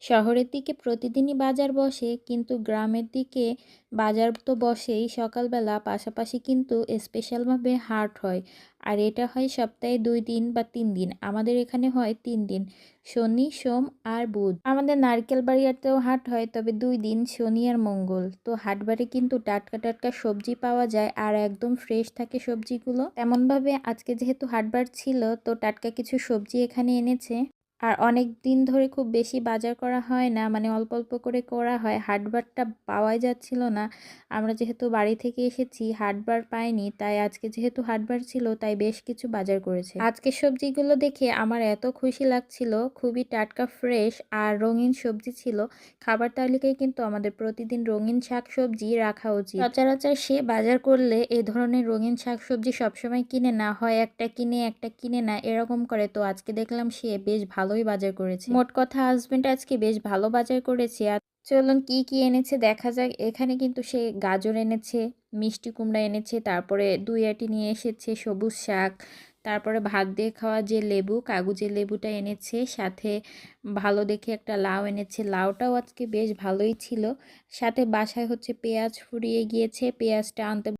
শহরের দিকে প্রতিদিনই বাজার বসে, কিন্তু গ্রামের দিকে বাজার তো বসেই সকালবেলা, পাশাপাশি কিন্তু স্পেশালভাবে হাট হয়। আর এটা হয় সপ্তাহে ২ দিন বা ৩ দিন। আমাদের এখানে হয় ৩ দিন। শনি, সোম আর বুধ। আমাদের নারকেল বাড়িয়াতেও হাট হয়, তবে ২ দিন, শনি আর মঙ্গল। তো হাটবারে কিন্তু টাটকা টাটকা সবজি পাওয়া যায় আর একদম ফ্রেশ থাকে সবজিগুলো। তেমনভাবে আজকে যেহেতু হাটবার ছিল, তো টাটকা কিছু সবজি এখানে এনেছে। আর অনেক দিন ধরে খুব বেশি বাজার করা হয় না, মানে অল্প অল্প করে করা হয়। হাটবারটা পাওয়াই যাচ্ছিল না। আমরা যেহেতু বাড়ি থেকে এসেছি, হাটবার পাইনি, তাই আজকে যেহেতু হাটবার ছিল, তাই বেশ কিছু বাজার করেছে। আজকে সবজিগুলো দেখে আমার এত খুশি লাগছিল, খুবই টাটকা, ফ্রেশ আর রঙিন সবজি ছিল। খাবার তালিকায় কিন্তু আমাদের প্রতিদিন রঙিন শাকসবজি রাখা উচিত। সচরাচর সে বাজার করলে এ ধরনের রঙিন শাকসবজি সবসময় কিনে না, হয় একটা কিনে একটা কিনে না, এরকম করে। তো আজকে দেখলাম সে বেশ ভালোই বাজার করেছে। মোট কথা হাজবেন্ড আজকে বেশ ভালো বাজার করেছে। আর চলুন কি কি এনেছে দেখা যাক। এখানে কিন্তু সে গাজর এনেছে, মিষ্টি কুমড়া এনেছে, তারপরে ২ আঁটি নিয়ে এসেছে সবুজ শাক, তারপরে ভাত দিয়ে খাওয়া যে লেবু, কাগজের লেবুটা এনেছে, সাথে ভালো দেখে একটা লাউ এনেছে। লাউটাও আজকে বেশ ভালোই ছিল। সাথে বাসায় হচ্ছে পেঁয়াজ ফুরিয়ে গিয়েছে, পেঁয়াজটা আনতে